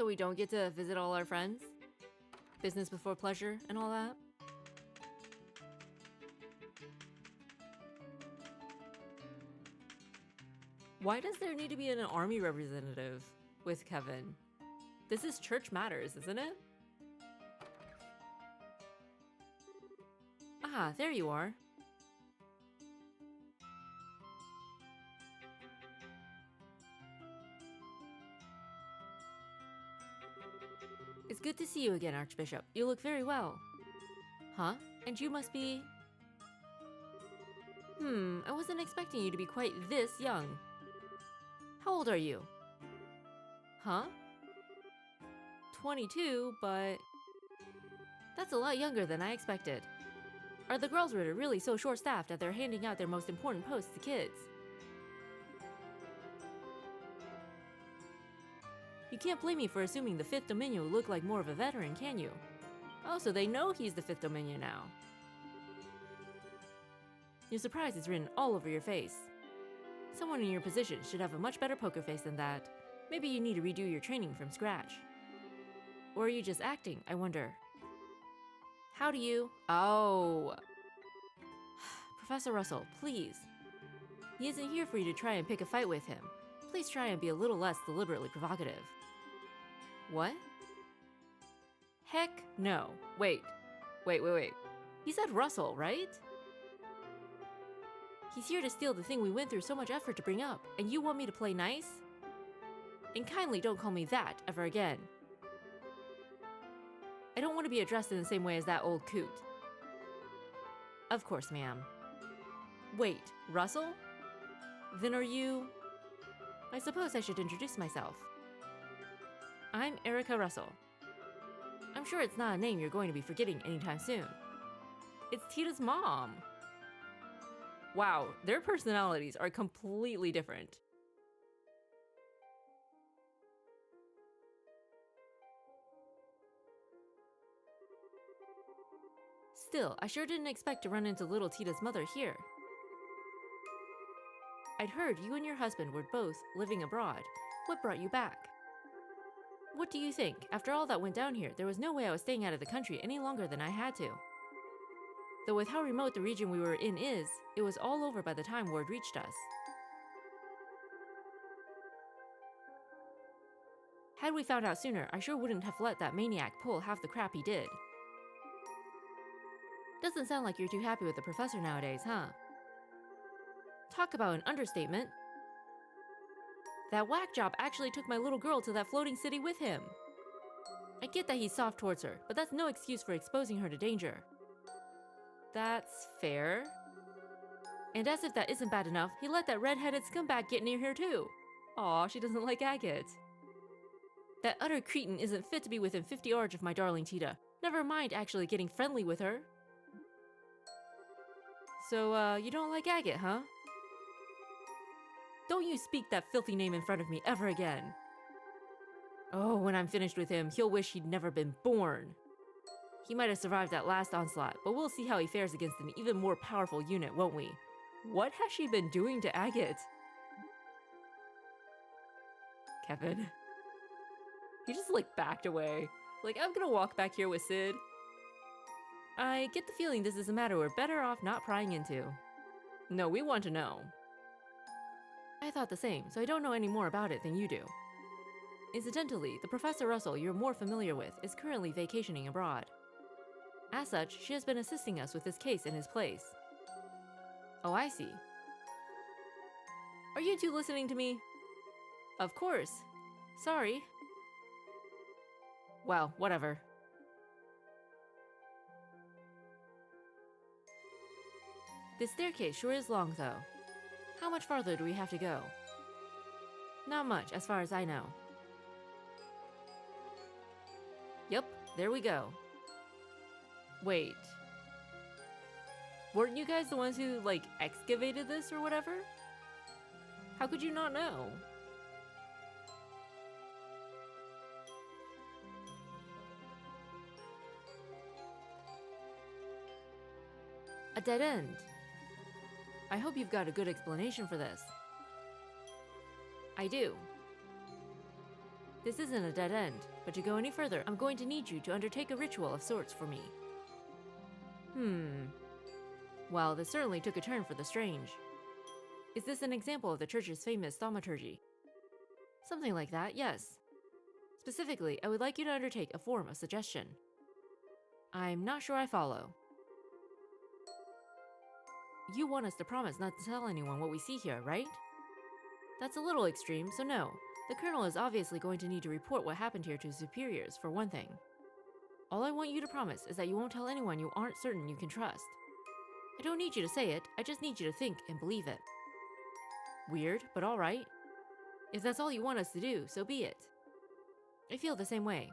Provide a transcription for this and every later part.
So we don't get to visit all our friends? Business before pleasure and all that? Why does there need to be an army representative with Kevin? This is Church Matters, isn't it? Ah, there you are. It's good to see you again, Archbishop. You look very well. Huh? And you must be... I wasn't expecting you to be quite this young. How old are you? Huh? 22, but... That's a lot younger than I expected. Are the girls really so short-staffed that they're handing out their most important posts to kids? You can't blame me for assuming the Fifth Dominion would look like more of a veteran, can you? Oh, so they know he's the Fifth Dominion now. Your surprise is written all over your face. Someone in your position should have a much better poker face than that. Maybe you need to redo your training from scratch. Or are you just acting, I wonder? How do you... Oh... Professor Russell, please. He isn't here for you to try and pick a fight with him. Please try and be a little less deliberately provocative. What? Heck no. Wait. He said Russell, right? He's here to steal the thing we went through so much effort to bring up, and you want me to play nice? And kindly don't call me that ever again. I don't want to be addressed in the same way as that old coot. Of course, ma'am. Wait, Russell? Then are you... I suppose I should introduce myself. I'm Erica Russell. I'm sure it's not a name you're going to be forgetting anytime soon. It's Tita's mom. Wow, their personalities are completely different. Still, I sure didn't expect to run into little Tita's mother here. I'd heard you and your husband were both living abroad. What brought you back? What do you think? After all that went down here, there was no way I was staying out of the country any longer than I had to. Though with how remote the region we were in is, it was all over by the time word reached us. Had we found out sooner, I sure wouldn't have let that maniac pull half the crap he did. Doesn't sound like you're too happy with the professor nowadays, huh? Talk about an understatement. That whack job actually took my little girl to that floating city with him. I get that he's soft towards her, but that's no excuse for exposing her to danger. That's fair. And as if that isn't bad enough, he let that red-headed scumbag get near her too. Aw, she doesn't like Agate. That utter cretin isn't fit to be within 50 yards of my darling Tita. Never mind actually getting friendly with her. So, you don't like Agate, huh? Don't you speak that filthy name in front of me ever again. Oh, when I'm finished with him, he'll wish he'd never been born. He might have survived that last onslaught, but we'll see how he fares against an even more powerful unit, won't we? What has she been doing to Agate? Kevin. He just, backed away. I'm gonna walk back here with Sid. I get the feeling this is a matter we're better off not prying into. No, we want to know. I thought the same, so I don't know any more about it than you do. Incidentally, the Professor Russell you're more familiar with is currently vacationing abroad. As such, she has been assisting us with this case in his place. Oh, I see. Are you two listening to me? Of course. Sorry. Well, whatever. This staircase sure is long, though. How much farther do we have to go? Not much, as far as I know. Yep, there we go. Wait. Weren't you guys the ones who, excavated this or whatever? How could you not know? A dead end. I hope you've got a good explanation for this. I do. This isn't a dead end. But to go any further, I'm going to need you to undertake a ritual of sorts for me. Well, this certainly took a turn for the strange. Is this an example of the church's famous thaumaturgy? Something like that, yes. Specifically, I would like you to undertake a form of suggestion. I'm not sure I follow. You want us to promise not to tell anyone what we see here, right? That's a little extreme, so no. The Colonel is obviously going to need to report what happened here to his superiors, for one thing. All I want you to promise is that you won't tell anyone you aren't certain you can trust. I don't need you to say it, I just need you to think and believe it. Weird, but alright. If that's all you want us to do, so be it. I feel the same way.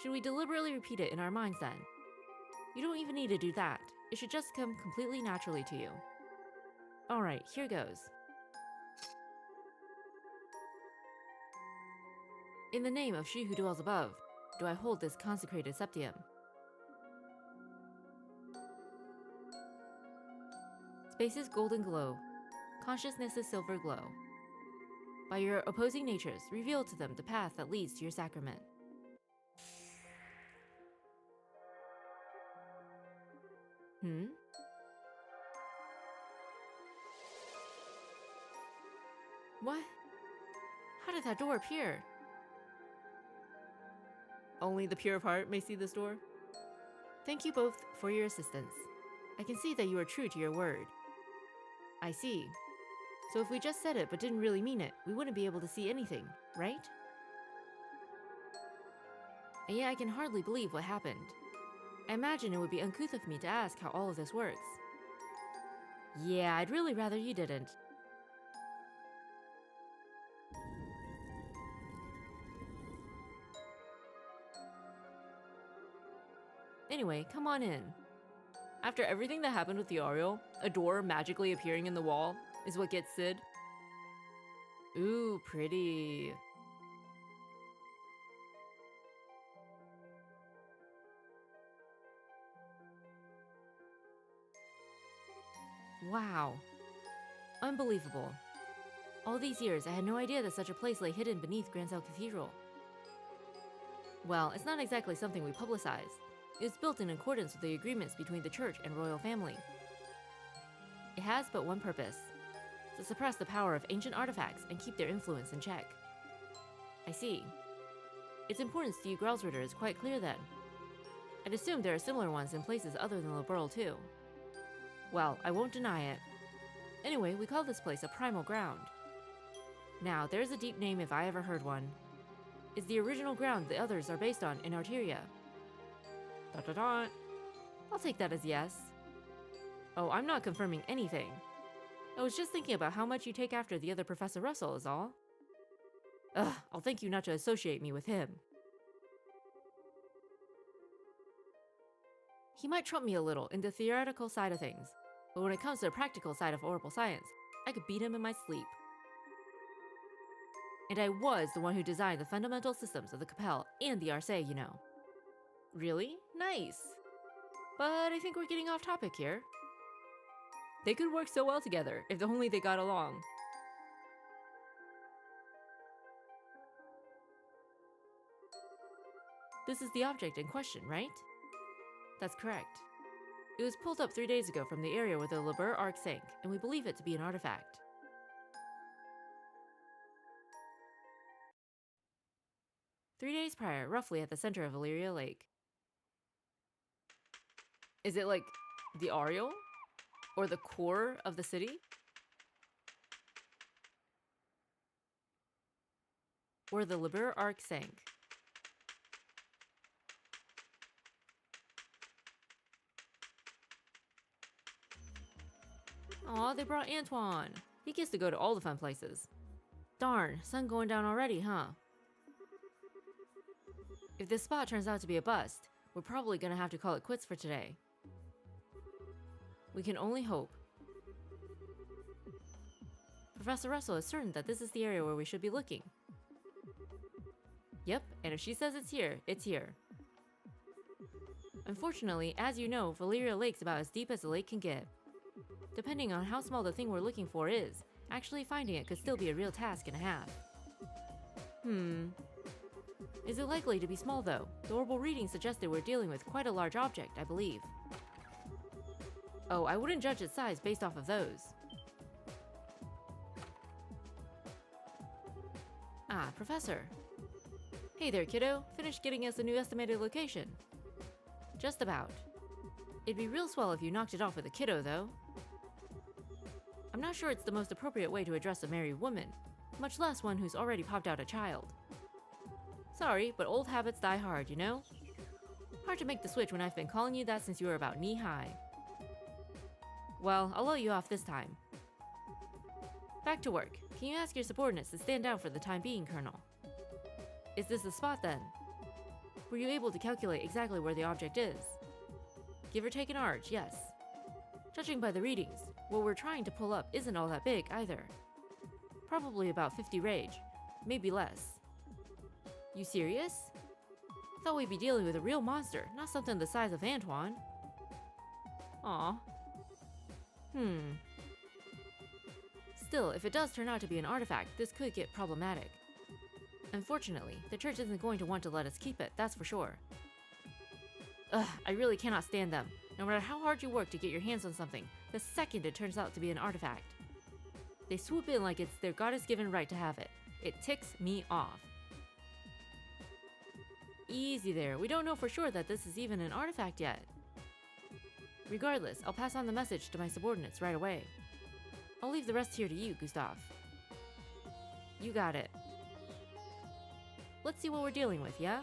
Should we deliberately repeat it in our minds then? You don't even need to do that. It should just come completely naturally to you. Alright, here goes. In the name of she who dwells above, do I hold this consecrated septium. Space's golden glow, consciousness's silver glow. By your opposing natures, reveal to them the path that leads to your sacrament. What? How did that door appear? Only the pure of heart may see this door? Thank you both for your assistance. I can see that you are true to your word. I see. So if we just said it but didn't really mean it, we wouldn't be able to see anything, right? And yet I can hardly believe what happened. I imagine it would be uncouth of me to ask how all of this works. Yeah, I'd really rather you didn't. Anyway, come on in. After everything that happened with the Ariel, a door magically appearing in the wall is what gets Sid. Ooh, pretty. Wow. Unbelievable. All these years, I had no idea that such a place lay hidden beneath Grancel Cathedral. Well, it's not exactly something we publicize. It was built in accordance with the agreements between the church and royal family. It has but one purpose: to suppress the power of ancient artifacts and keep their influence in check. I see. Its importance to you Growlsritter is quite clear then. I'd assume there are similar ones in places other than Liberl too. Well, I won't deny it. Anyway, we call this place a primal ground. Now, there's a deep name if I ever heard one. It's the original ground the others are based on in Arteria. Dot dot dot. I'll take that as yes. Oh, I'm not confirming anything. I was just thinking about how much you take after the other Professor Russell is all. Ugh, I'll thank you not to associate me with him. He might trump me a little in the theoretical side of things, but when it comes to the practical side of orbital science, I could beat him in my sleep. And I was the one who designed the fundamental systems of the Capelle and the Arcee, you know. Really? Nice. But I think we're getting off topic here. They could work so well together if only they got along. This is the object in question, right? That's correct. It was pulled up 3 days ago from the area where the Liber Arc sank, and we believe it to be an artifact. Three days prior, roughly at the center of Valyria Lake. Is it like the Ariel? Or the core of the city? Where the Liber Arc sank. Aw, they brought Antoine. He gets to go to all the fun places. Darn, sun going down already, huh? If this spot turns out to be a bust, we're probably gonna have to call it quits for today. We can only hope. Professor Russell is certain that this is the area where we should be looking. Yep, and if she says it's here, it's here. Unfortunately, as you know, Valyria Lake's about as deep as a lake can get. Depending on how small the thing we're looking for is, actually finding it could still be a real task and a half. Is it likely to be small, though? The orbital reading suggested we're dealing with quite a large object, I believe. Oh, I wouldn't judge its size based off of those. Ah, Professor. Hey there, kiddo. Finished getting us a new estimated location. Just about. It'd be real swell if you knocked it off with a kiddo, though. I'm not sure it's the most appropriate way to address a married woman, much less one who's already popped out a child. Sorry, but old habits die hard, you know? Hard to make the switch when I've been calling you that since you were about knee-high. Well, I'll let you off this time. Back to work. Can you ask your subordinates to stand down for the time being, Colonel? Is this the spot, then? Were you able to calculate exactly where the object is? Give or take an arch, yes. Judging by the readings, what we're trying to pull up isn't all that big, either. Probably about 50 rage, maybe less. You serious? Thought we'd be dealing with a real monster, not something the size of Antoine. Aw. Still, if it does turn out to be an artifact, this could get problematic. Unfortunately, the church isn't going to want to let us keep it, that's for sure. Ugh, I really cannot stand them. No matter how hard you work to get your hands on something, the second it turns out to be an artifact, they swoop in like it's their goddess-given right to have it. It ticks me off. Easy there, we don't know for sure that this is even an artifact yet. Regardless, I'll pass on the message to my subordinates right away. I'll leave the rest here to you, Gustav. You got it. Let's see what we're dealing with, yeah?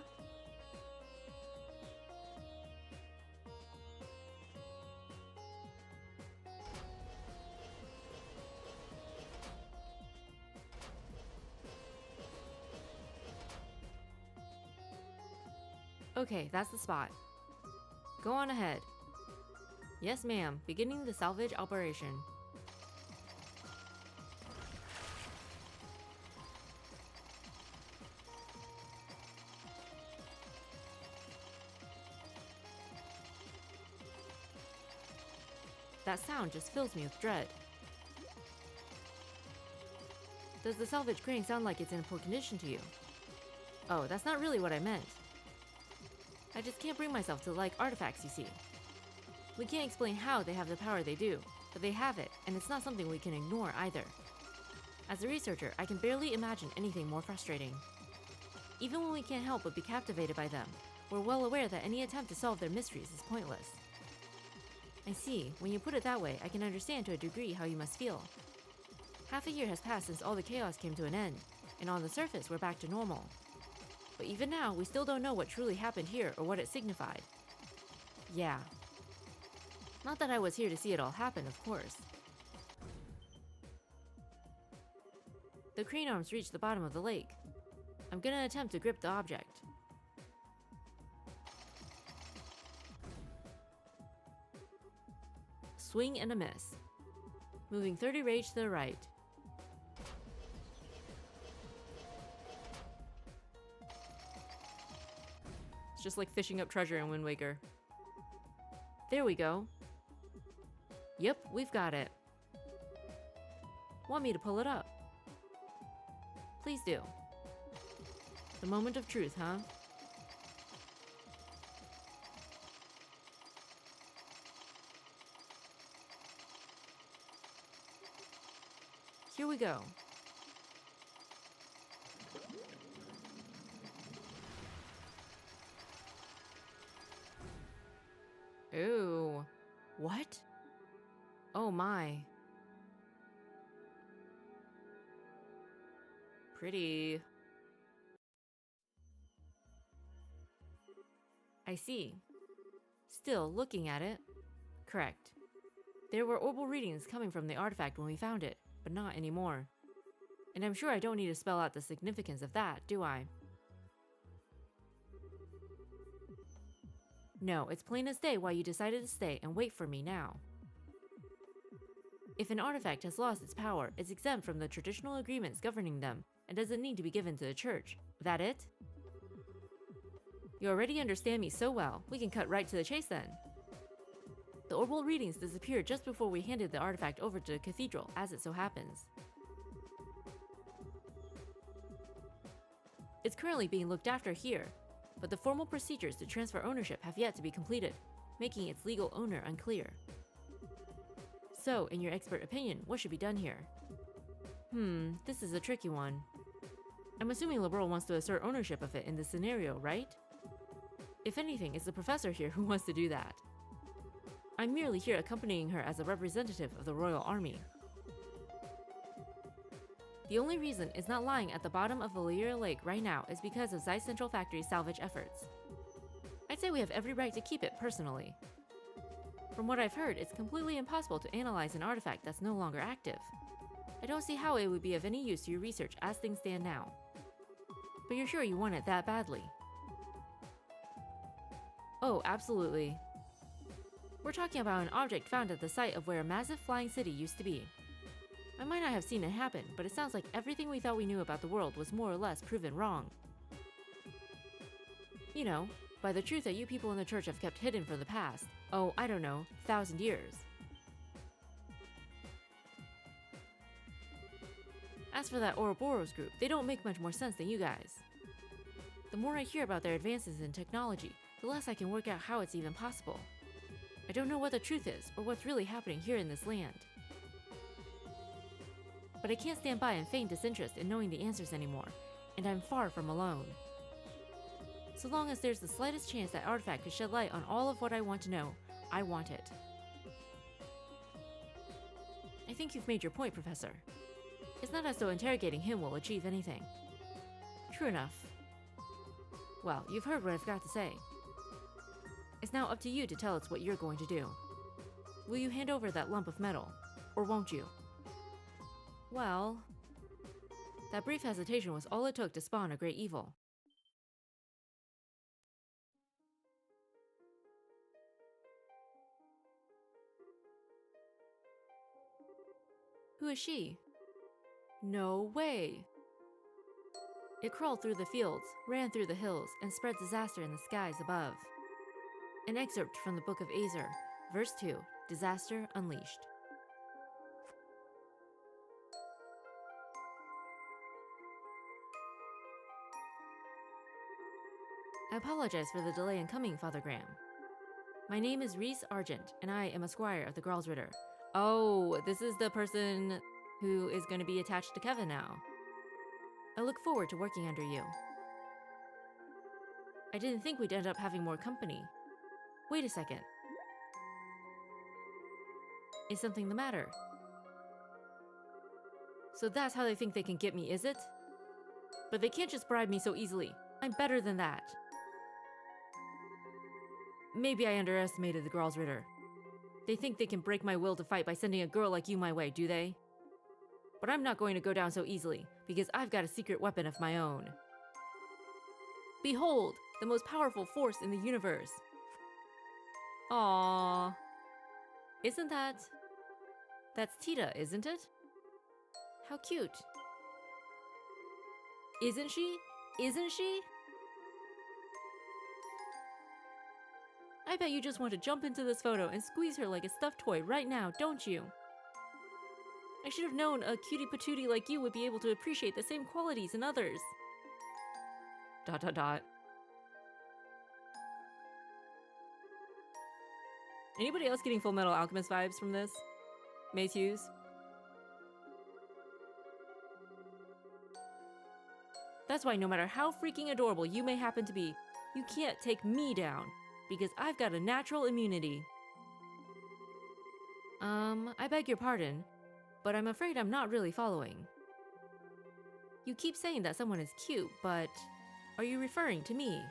Okay, that's the spot. Go on ahead. Yes, ma'am. Beginning the salvage operation. That sound just fills me with dread. Does the salvage crane sound like it's in poor condition to you? Oh, that's not really what I meant. I just can't bring myself to like artifacts, you see. We can't explain how they have the power they do, but they have it, and it's not something we can ignore either. As a researcher, I can barely imagine anything more frustrating. Even when we can't help but be captivated by them, we're well aware that any attempt to solve their mysteries is pointless. I see, when you put it that way, I can understand to a degree how you must feel. Half a year has passed since all the chaos came to an end, and on the surface we're back to normal. But even now, we still don't know what truly happened here or what it signified. Yeah. Not that I was here to see it all happen, of course. The crane arms reach the bottom of the lake. I'm gonna attempt to grip the object. Swing and a miss. Moving 30 rage to the right. It's just like fishing up treasure in Wind Waker. There we go. Yep, we've got it. Want me to pull it up? Please do. The moment of truth, huh? Here we go. Ooh. What? Oh my. Pretty. I see. Still, looking at it. Correct. There were orbital readings coming from the artifact when we found it, but not anymore. And I'm sure I don't need to spell out the significance of that, do I? No, it's plain as day why you decided to stay and wait for me now. If an artifact has lost its power, it's exempt from the traditional agreements governing them and doesn't need to be given to the church. That it? You already understand me so well, we can cut right to the chase then. The orbital readings disappeared just before we handed the artifact over to the cathedral, as it so happens. It's currently being looked after here, but the formal procedures to transfer ownership have yet to be completed, making its legal owner unclear. So, in your expert opinion, what should be done here? This is a tricky one. I'm assuming Liberal wants to assert ownership of it in this scenario, right? If anything, it's the professor here who wants to do that. I'm merely here accompanying her as a representative of the Royal Army. The only reason it's not lying at the bottom of Valyria Lake right now is because of Zeiss Central Factory's salvage efforts. I'd say we have every right to keep it personally. From what I've heard, it's completely impossible to analyze an artifact that's no longer active. I don't see how it would be of any use to your research as things stand now. But you're sure you want it that badly? Oh, absolutely. We're talking about an object found at the site of where a massive flying city used to be. I might not have seen it happen, but it sounds like everything we thought we knew about the world was more or less proven wrong. You know, by the truth that you people in the church have kept hidden from the past, oh, I don't know, 1,000 years. As for that Ouroboros group, they don't make much more sense than you guys. The more I hear about their advances in technology, the less I can work out how it's even possible. I don't know what the truth is, or what's really happening here in this land. But I can't stand by and feign disinterest in knowing the answers anymore, and I'm far from alone. So long as there's the slightest chance that artifact could shed light on all of what I want to know, I want it. I think you've made your point, Professor. It's not as though interrogating him will achieve anything. True enough. Well, you've heard what I've got to say. It's now up to you to tell us what you're going to do. Will you hand over that lump of metal, or won't you? Well, that brief hesitation was all it took to spawn a great evil. Who is she? No way! It crawled through the fields, ran through the hills, and spread disaster in the skies above. An excerpt from the Book of Azer, verse 2, Disaster Unleashed. I apologize for the delay in coming, Father Graham. My name is Rhys Argent, and I am a squire of the Gralsritter. Oh, this is the person who is going to be attached to Kevin now. I look forward to working under you. I didn't think we'd end up having more company. Wait a second. Is something the matter? So that's how they think they can get me, is it? But they can't just bribe me so easily. I'm better than that. Maybe I underestimated the Gralsritter. They think they can break my will to fight by sending a girl like you my way, do they? But I'm not going to go down so easily, because I've got a secret weapon of my own. Behold, the most powerful force in the universe. Aww. Isn't that... That's Tita, isn't it? How cute. Isn't she? Isn't she? I bet you just want to jump into this photo and squeeze her like a stuffed toy right now, don't you? I should have known a cutie patootie like you would be able to appreciate the same qualities in others. ... Anybody else getting Full Metal Alchemist vibes from this? Mace Hughes? That's why no matter how freaking adorable you may happen to be, you can't take me down, because I've got a natural immunity. I beg your pardon, but I'm afraid I'm not really following. You keep saying that someone is cute, but are you referring to me?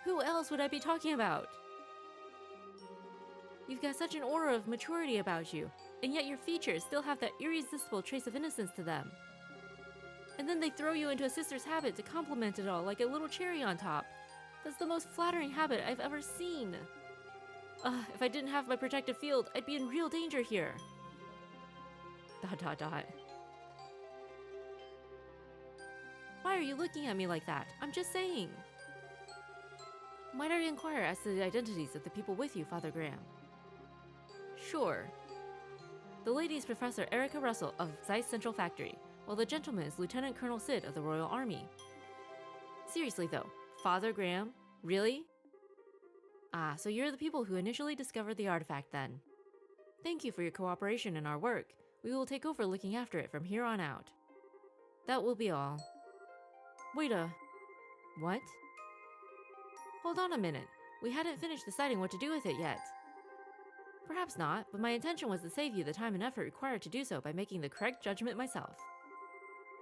Who else would I be talking about? You've got such an aura of maturity about you, and yet your features still have that irresistible trace of innocence to them. And then they throw you into a sister's habit to compliment it all like a little cherry on top. That's the most flattering habit I've ever seen. If I didn't have my protective field, I'd be in real danger here. ... Why are you looking at me like that? I'm just saying. Might I inquire as to the identities of the people with you, Father Graham? Sure. The lady is Professor Erica Russell of Zeiss Central Factory, while the gentleman is Lieutenant Colonel Sid of the Royal Army. Seriously though, Father Graham? Really? Ah, so you're the people who initially discovered the artifact then. Thank you for your cooperation in our work. We will take over looking after it from here on out. That will be all. Wait a... What? Hold on a minute. We hadn't finished deciding what to do with it yet. Perhaps not, but my intention was to save you the time and effort required to do so by making the correct judgment myself.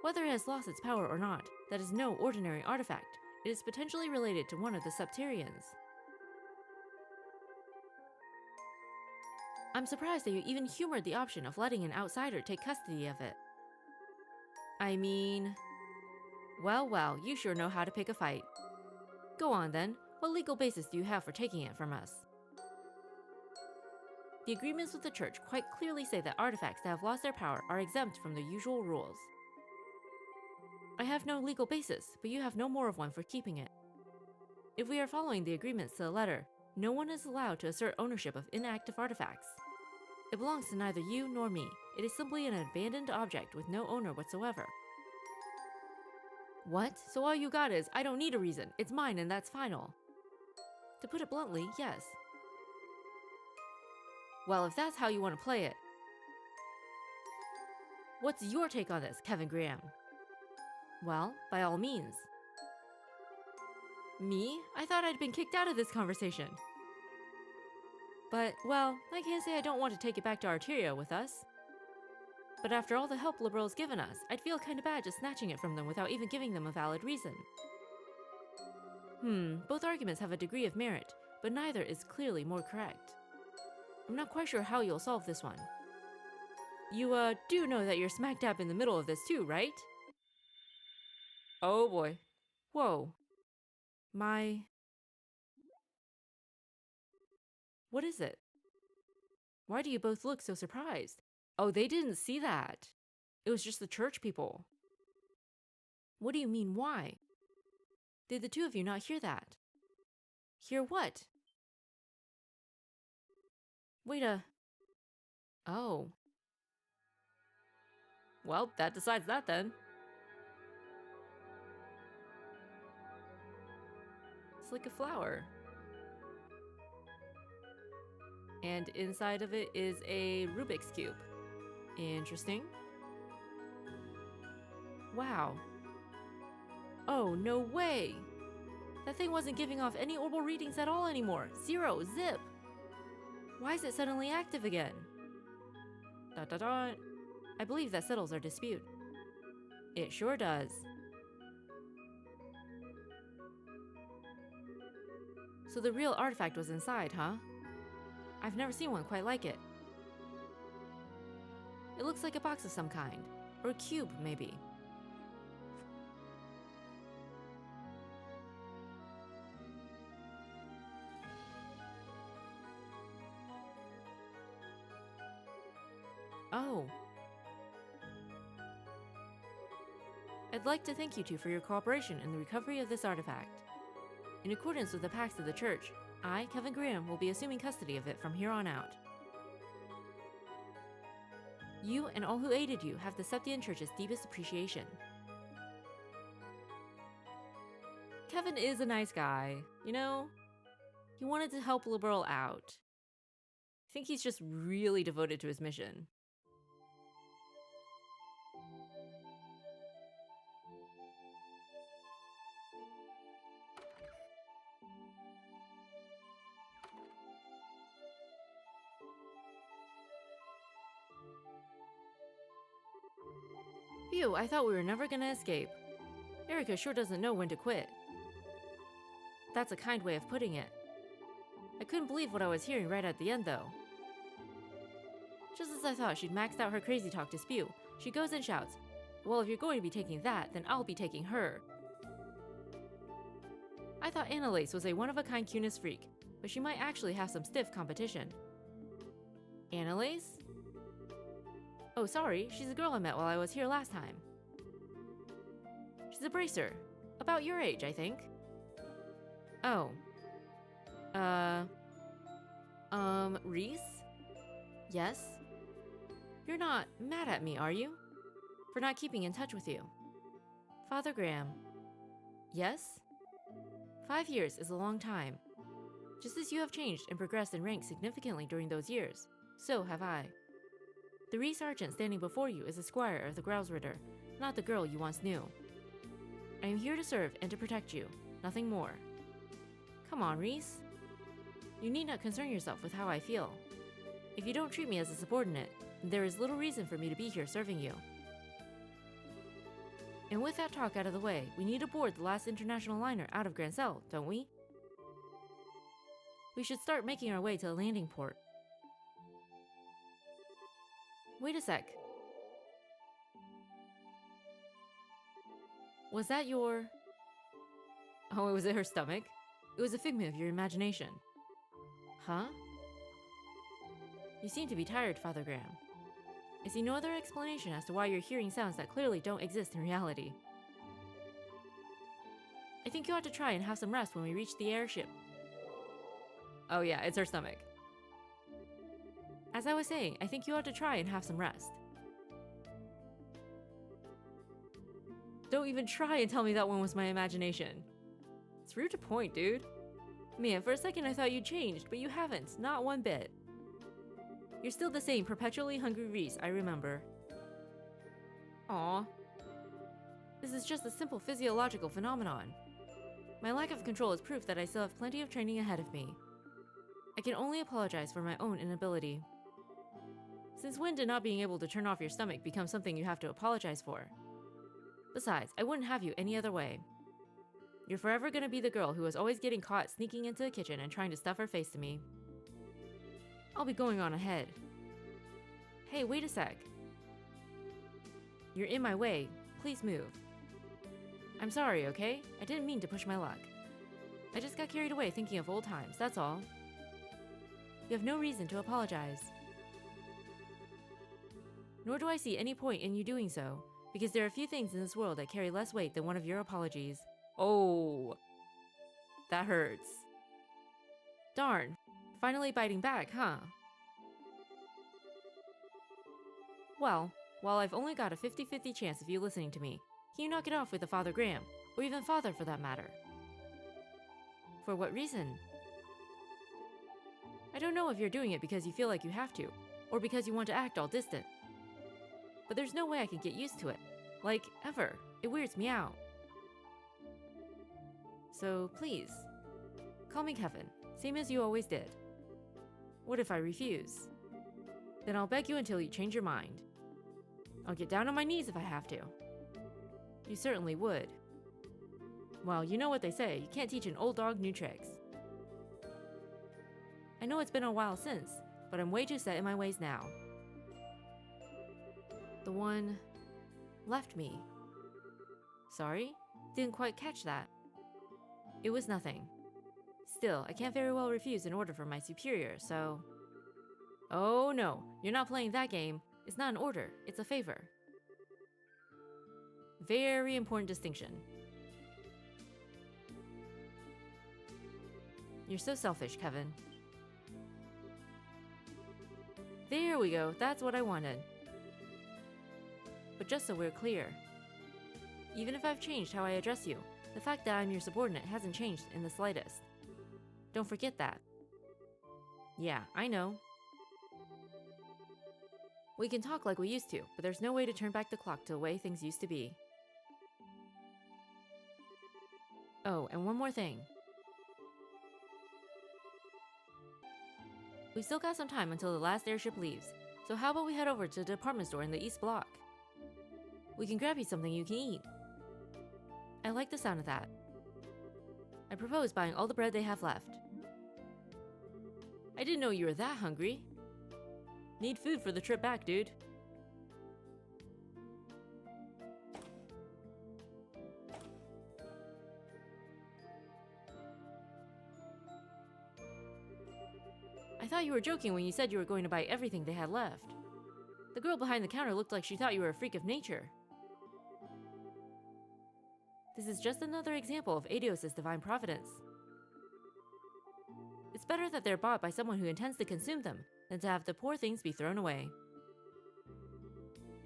Whether it has lost its power or not, that is no ordinary artifact. It is potentially related to one of the Septarians. I'm surprised that you even humored the option of letting an outsider take custody of it. I mean... Well, you sure know how to pick a fight. Go on then, what legal basis do you have for taking it from us? The agreements with the church quite clearly say that artifacts that have lost their power are exempt from the usual rules. I have no legal basis, but you have no more of one for keeping it. If we are following the agreements to the letter, no one is allowed to assert ownership of inactive artifacts. It belongs to neither you nor me. It is simply an abandoned object with no owner whatsoever. What? So all you got is, I don't need a reason, it's mine and that's final. To put it bluntly, yes. Well, if that's how you want to play it. What's your take on this, Kevin Graham? Well, by all means. Me? I thought I'd been kicked out of this conversation. But, well, I can't say I don't want to take it back to Arteria with us. But after all the help Liberal's given us, I'd feel kinda bad just snatching it from them without even giving them a valid reason. Both arguments have a degree of merit, but neither is clearly more correct. I'm not quite sure how you'll solve this one. You, do know that you're smack dab in the middle of this too, right? Oh boy. Whoa. What is it? Why do you both look so surprised? Oh, they didn't see that. It was just the church people. What do you mean, why? Did the two of you not hear that? Hear what? Wait a... Oh. Well, that decides that then. It's like a flower. And inside of it is a Rubik's Cube. Interesting. Wow. Oh, no way! That thing wasn't giving off any orbital readings at all anymore. Zero, zip! Why is it suddenly active again? Dot dot dot. I believe that settles our dispute. It sure does. So the real artifact was inside, huh? I've never seen one quite like it. It looks like a box of some kind. Or a cube, maybe. Oh. I'd like to thank you two for your cooperation in the recovery of this artifact. In accordance with the pacts of the church, I, Kevin Graham, will be assuming custody of it from here on out. You and all who aided you have the Septian Church's deepest appreciation. Kevin is a nice guy, you know? He wanted to help Liberal out. I think he's just really devoted to his mission. Phew, I thought we were never gonna escape. Erica sure doesn't know when to quit. That's a kind way of putting it. I couldn't believe what I was hearing right at the end, though. Just as I thought she'd maxed out her crazy talk to spew, she goes and shouts, "Well, if you're going to be taking that, then I'll be taking her." I thought Annalise was a one-of-a-kind cuteness freak, but she might actually have some stiff competition. Annalise? Oh, sorry, she's a girl I met while I was here last time. She's a bracer. About your age, I think. Oh. Reese? Yes? You're not mad at me, are you? For not keeping in touch with you? Father Graham. Yes? 5 years is a long time. Just as you have changed and progressed in rank significantly during those years, so have I. The Rhys Sergeant standing before you is a squire of the Growlsritter, not the girl you once knew. I am here to serve and to protect you, nothing more. Come on, Rhys. You need not concern yourself with how I feel. If you don't treat me as a subordinate, then there is little reason for me to be here serving you. And with that talk out of the way, we need to board the last international liner out of Grancel, don't we? We should start making our way to the landing port. Wait a sec. Was that your... Oh, was it her stomach? It was a figment of your imagination. Huh? You seem to be tired, Father Graham. I see no other explanation as to why you're hearing sounds that clearly don't exist in reality. I think you ought to try and have some rest when we reach the airship. Oh yeah, it's her stomach. As I was saying, I think you ought to try and have some rest. Don't even try and tell me that one was my imagination. It's rude to point, dude. Man, for a second I thought you'd changed, but you haven't, not one bit. You're still the same perpetually hungry Rhys, I remember. Aw. This is just a simple physiological phenomenon. My lack of control is proof that I still have plenty of training ahead of me. I can only apologize for my own inability. Since when did not being able to turn off your stomach become something you have to apologize for? Besides, I wouldn't have you any other way. You're forever gonna be the girl who was always getting caught sneaking into the kitchen and trying to stuff her face to me. I'll be going on ahead. Hey, wait a sec. You're in my way. Please move. I'm sorry, okay? I didn't mean to push my luck. I just got carried away thinking of old times, that's all. You have no reason to apologize. Nor do I see any point in you doing so, because there are few things in this world that carry less weight than one of your apologies. Oh, that hurts. Darn, finally biting back, huh? Well, while I've only got a 50-50 chance of you listening to me, can you knock it off with the Father Graham, or even Father for that matter? For what reason? I don't know if you're doing it because you feel like you have to, or because you want to act all distant. But there's no way I can get used to it. Like, ever. It weirds me out. So, please, call me Kevin, same as you always did. What if I refuse? Then I'll beg you until you change your mind. I'll get down on my knees if I have to. You certainly would. Well, you know what they say, you can't teach an old dog new tricks. I know it's been a while since, but I'm way too set in my ways now. The one left me. Sorry? Didn't quite catch that. It was nothing. Still, I can't very well refuse an order from my superior, so... Oh no, you're not playing that game. It's not an order, it's a favor. Very important distinction. You're so selfish, Kevin. There we go, that's what I wanted. But just so we're clear, even if I've changed how I address you, the fact that I'm your subordinate hasn't changed in the slightest. Don't forget that. Yeah, I know. We can talk like we used to, but there's no way to turn back the clock to the way things used to be. Oh, and one more thing. We still got some time until the last airship leaves, so how about we head over to the department store in the East Block? We can grab you something you can eat. I like the sound of that. I propose buying all the bread they have left. I didn't know you were that hungry. Need food for the trip back, dude. I thought you were joking when you said you were going to buy everything they had left. The girl behind the counter looked like she thought you were a freak of nature. This is just another example of Aidios' divine providence. It's better that they're bought by someone who intends to consume them than to have the poor things be thrown away.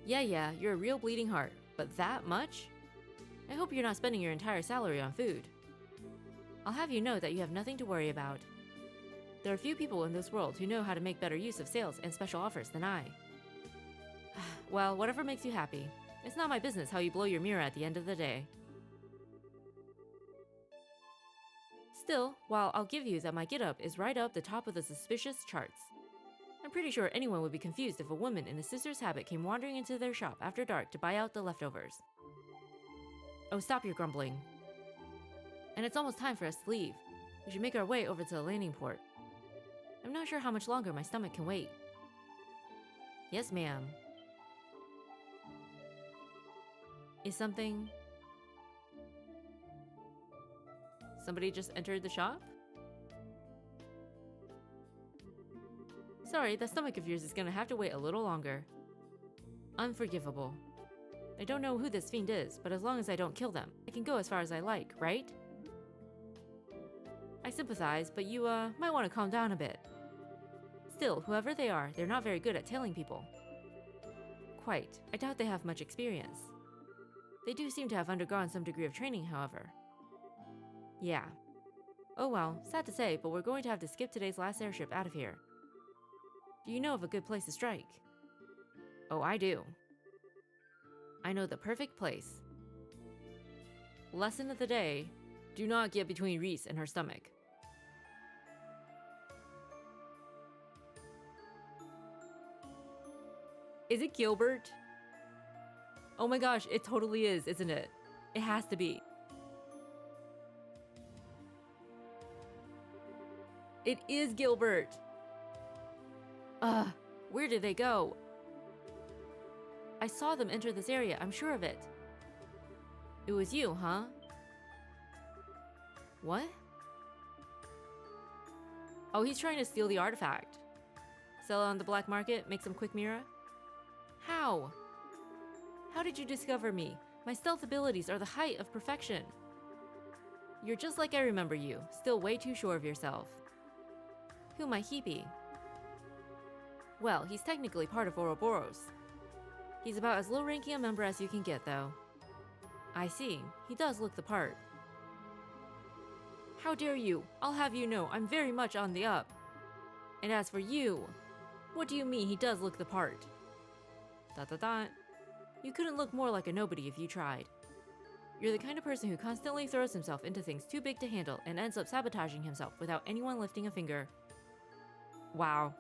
Yeah, you're a real bleeding heart, but that much? I hope you're not spending your entire salary on food. I'll have you know that you have nothing to worry about. There are few people in this world who know how to make better use of sales and special offers than I. Well, whatever makes you happy. It's not my business how you blow your mirror at the end of the day. Still, while I'll give you that my get-up is right up the top of the suspicious charts, I'm pretty sure anyone would be confused if a woman in a sister's habit came wandering into their shop after dark to buy out the leftovers. Oh, stop your grumbling. And it's almost time for us to leave. We should make our way over to the landing port. I'm not sure how much longer my stomach can wait. Yes, ma'am. Is something... Somebody just entered the shop? Sorry, that stomach of yours is gonna have to wait a little longer. Unforgivable. I don't know who this fiend is, but as long as I don't kill them, I can go as far as I like, right? I sympathize, but you, might want to calm down a bit. Still, whoever they are, they're not very good at tailing people. Quite. I doubt they have much experience. They do seem to have undergone some degree of training, however. Yeah. Oh well, sad to say, but we're going to have to skip today's last airship out of here. Do you know of a good place to strike? Oh, I do. I know the perfect place. Lesson of the day: do not get between Reese and her stomach. Is it Gilbert? Oh my gosh, it totally is, isn't it? It has to be. It is Gilbert! Where did they go? I saw them enter this area, I'm sure of it. It was you, huh? What? Oh, he's trying to steal the artifact. Sell it on the black market, make some quick mirror? How? How did you discover me? My stealth abilities are the height of perfection. You're just like I remember you, still way too sure of yourself. Who might he be? Well, he's technically part of Ouroboros. He's about as low-ranking a member as you can get, though. I see. He does look the part. How dare you? I'll have you know I'm very much on the up. And as for you, what do you mean he does look the part? ... You couldn't look more like a nobody if you tried. You're the kind of person who constantly throws himself into things too big to handle and ends up sabotaging himself without anyone lifting a finger. Wow.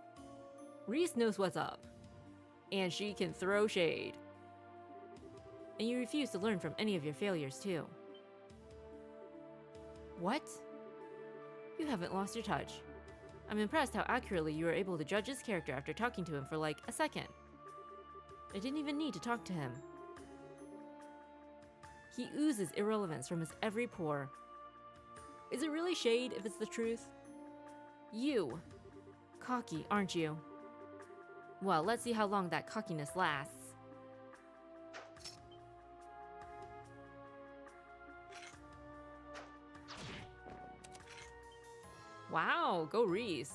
Reese knows what's up. And she can throw shade. And you refuse to learn from any of your failures, too. What? You haven't lost your touch. I'm impressed how accurately you were able to judge his character after talking to him for like a second. I didn't even need to talk to him. He oozes irrelevance from his every pore. Is it really shade if it's the truth? You. Cocky, aren't you? Well, let's see how long that cockiness lasts. Wow, go Reese.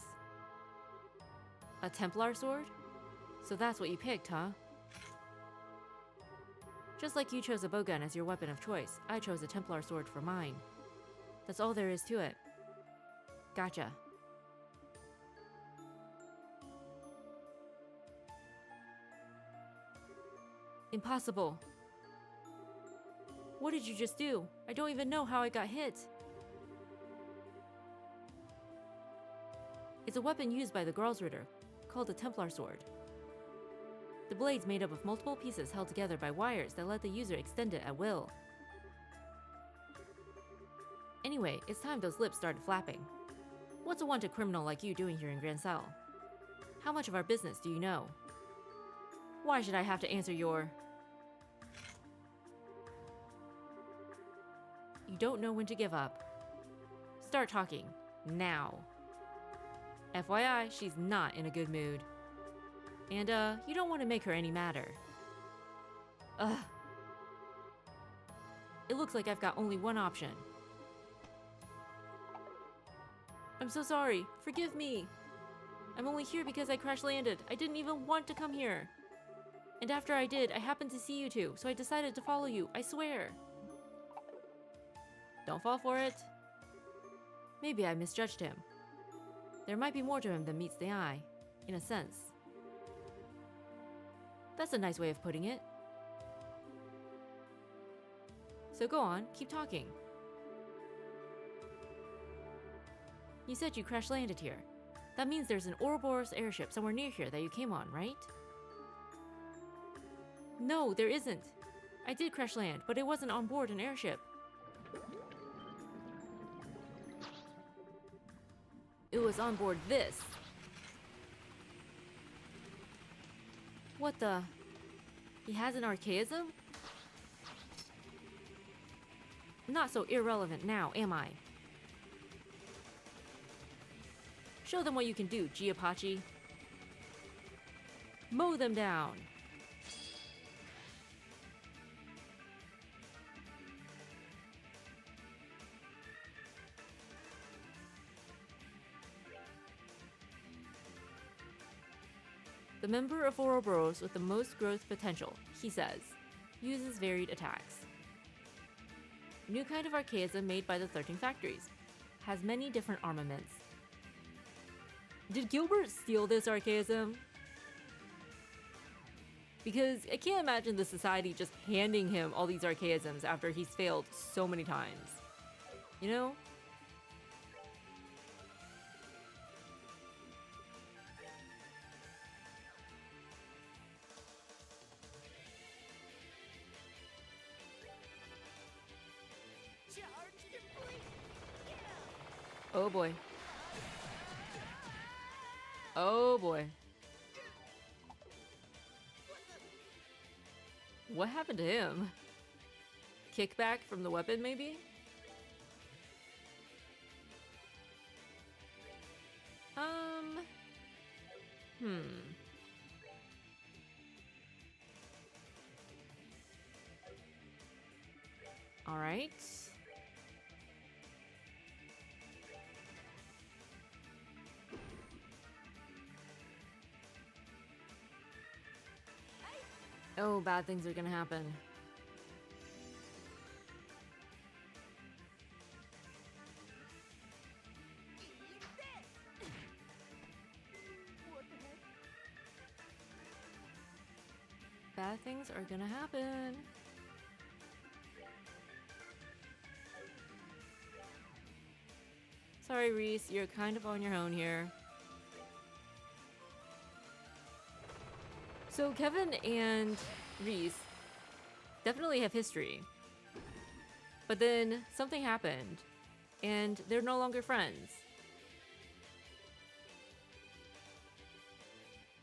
A Templar sword? So that's what you picked, huh? Just like you chose a bowgun as your weapon of choice, I chose a Templar sword for mine. That's all there is to it. Gotcha. Impossible. What did you just do? I don't even know how I got hit. It's a weapon used by the Gralsritter, called a Templar sword. The blade's made up of multiple pieces held together by wires that let the user extend it at will. Anyway, it's time those lips started flapping. What's a wanted criminal like you doing here in Grancel? How much of our business do you know? Why should I have to answer your... You don't know when to give up. Start talking. Now. FYI, she's not in a good mood. And, you don't want to make her any madder. Ugh. It looks like I've got only one option. I'm so sorry. Forgive me. I'm only here because I crash landed. I didn't even want to come here. And after I did, I happened to see you two, so I decided to follow you, I swear. Don't fall for it. Maybe I misjudged him. There might be more to him than meets the eye, in a sense. That's a nice way of putting it. So go on, keep talking. You said you crash landed here. That means there's an Ouroboros airship somewhere near here that you came on, right? No, there isn't. I did crash land, but it wasn't on board an airship. It was on board this. What the? He has an archaism? Not so irrelevant now, am I? Show them what you can do, G-Apache. Mow them down. The member of Ouroboros with the most growth potential, he says, uses varied attacks. New kind of archaism made by the 13 factories. Has many different armaments. Did Gilbert steal this archaism? Because I can't imagine the society just handing him all these archaisms after he's failed so many times. You know? Oh boy. Oh boy. What happened to him? Kickback from the weapon, maybe? All right. Oh, bad things are gonna happen. Bad things are gonna happen. Sorry, Reese, you're kind of on your own here. So Kevin and Reese definitely have history. But then something happened, and they're no longer friends.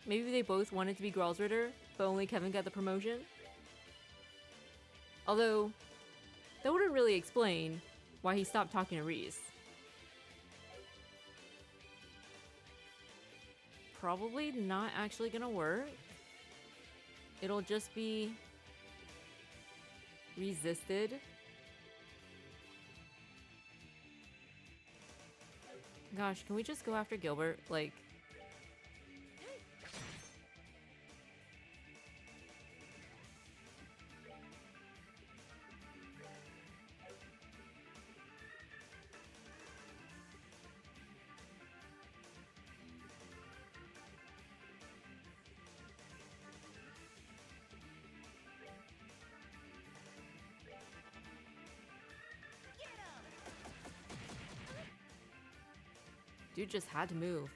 Maybe they both wanted to be Gralsritter, but only Kevin got the promotion? Although, that wouldn't really explain why he stopped talking to Reese. Probably not actually gonna work. It'll just be resisted. Gosh, can we just go after Gilbert? Like, dude just had to move.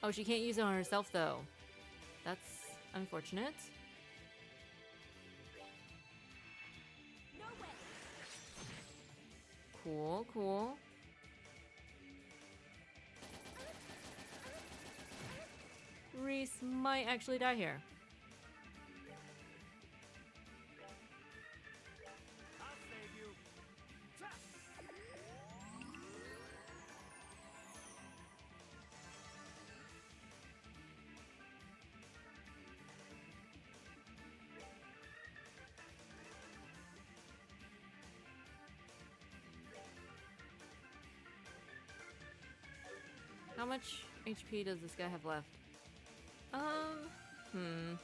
Oh, she can't use it on herself, though. That's unfortunate. No way. Cool, cool. Reese might actually die here. I'll save you. How much HP does this guy have left? Hmm.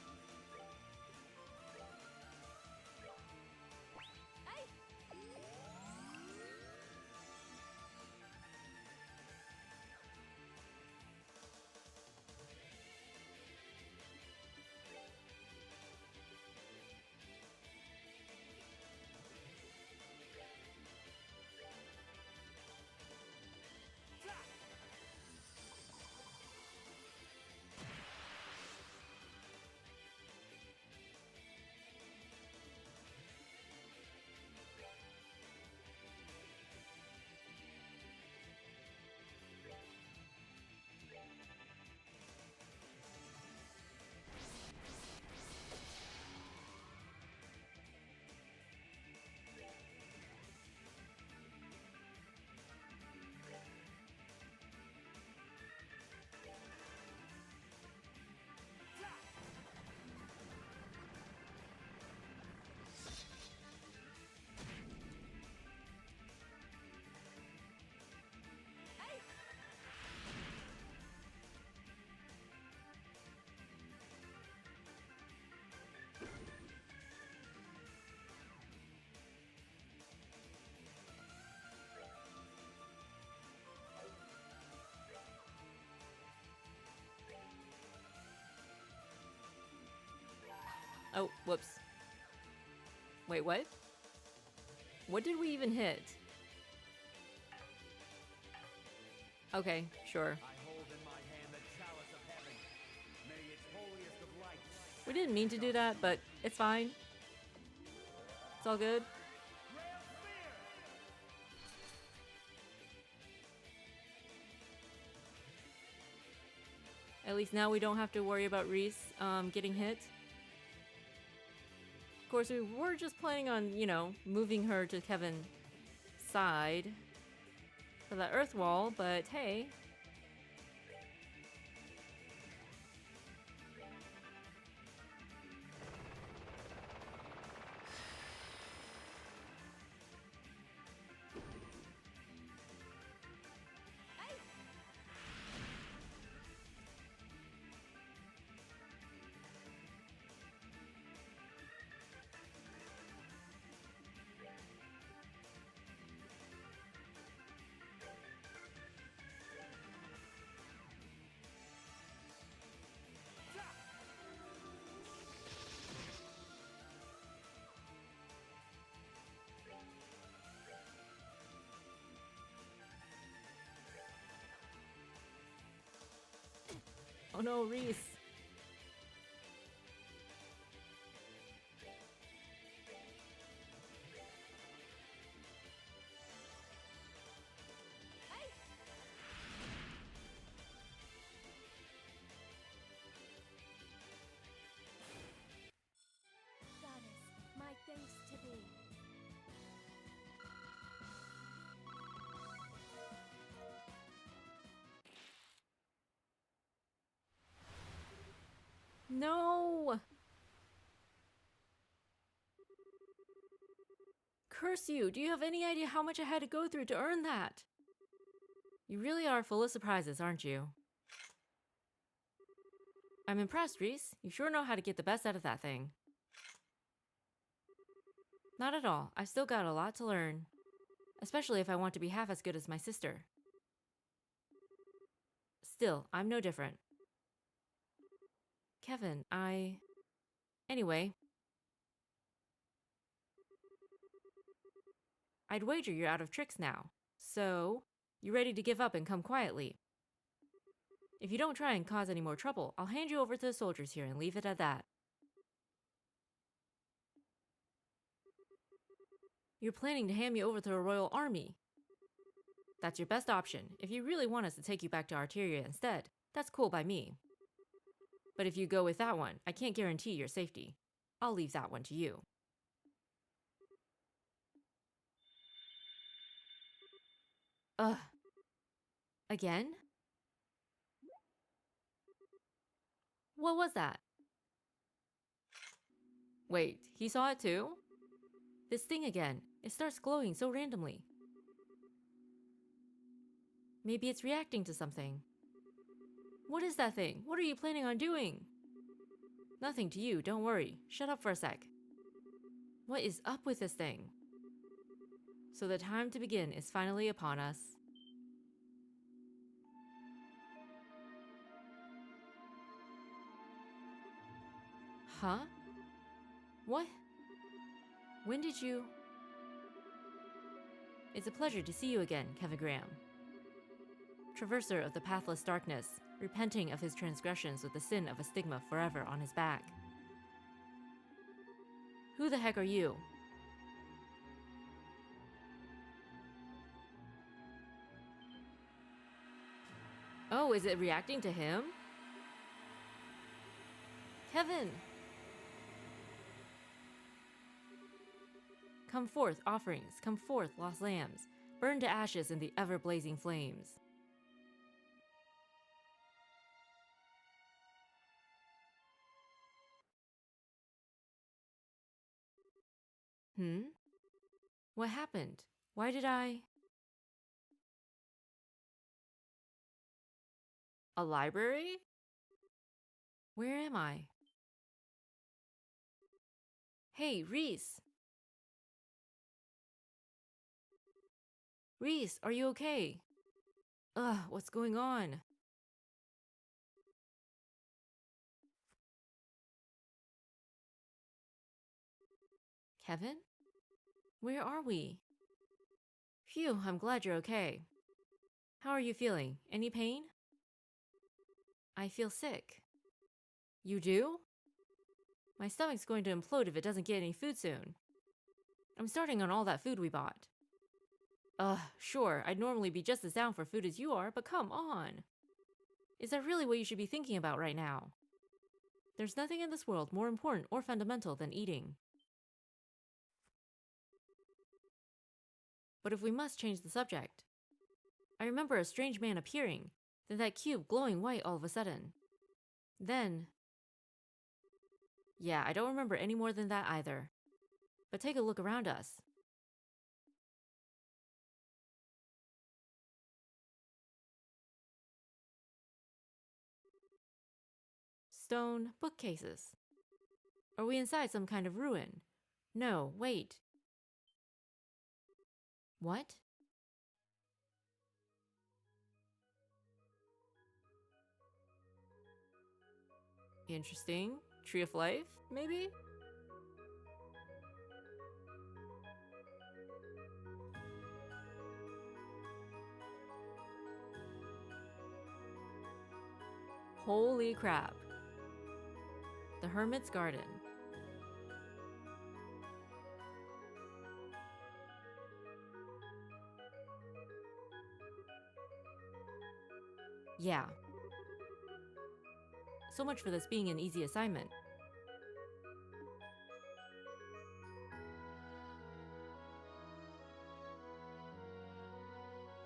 Oh, whoops. Wait, what? What did we even hit? Okay, sure. I hold in my hand the chalice of heaven. May its holiest of lights. We didn't mean to do that, but it's fine. It's all good. Rail spear! At least now we don't have to worry about Reese getting hit. Of course, we were just planning on, you know, moving her to Kevin's side for that earth wall, but hey. Oh no, Reese. Goddess, my thanks to thee. No! Curse you! Do you have any idea how much I had to go through to earn that? You really are full of surprises, aren't you? I'm impressed, Reese. You sure know how to get the best out of that thing. Not at all. I've still got a lot to learn. Especially if I want to be half as good as my sister. Still, I'm no different. Kevin, Anyway. I'd wager you're out of tricks now. So, you ready to give up and come quietly? If you don't try and cause any more trouble, I'll hand you over to the soldiers here and leave it at that. You're planning to hand me over to the Royal Army. That's your best option. If you really want us to take you back to Arteria instead, that's cool by me. But if you go with that one, I can't guarantee your safety. I'll leave that one to you. Ugh. Again? What was that? Wait, he saw it too? This thing again. It starts glowing so randomly. Maybe it's reacting to something. What is that thing? What are you planning on doing? Nothing to you, don't worry. Shut up for a sec. What is up with this thing? So the time to begin is finally upon us. Huh? What? When did you... It's a pleasure to see you again, Kevin Graham. Traverser of the pathless darkness, repenting of his transgressions with the sin of a stigma forever on his back. Who the heck are you? Oh, is it reacting to him? Kevin! Come forth, offerings, come forth, lost lambs, burn to ashes in the ever-blazing flames. What happened? Why did I... A library? Where am I? Hey, Reese! Reese, are you okay? Ugh, what's going on? Kevin? Where are we? Phew, I'm glad you're okay. How are you feeling? Any pain? I feel sick. You do? My stomach's going to implode if it doesn't get any food soon. I'm starting on all that food we bought. Sure, I'd normally be just as down for food as you are, but come on. Is that really what you should be thinking about right now? There's nothing in this world more important or fundamental than eating. But if we must change the subject, I remember a strange man appearing, then that cube glowing white all of a sudden. Then... Yeah, I don't remember any more than that either. But take a look around us. Stone bookcases. Are we inside some kind of ruin? No, wait. What? Interesting. Tree of Life, maybe? Holy crap. The Hermit's Garden. Yeah. So much for this being an easy assignment.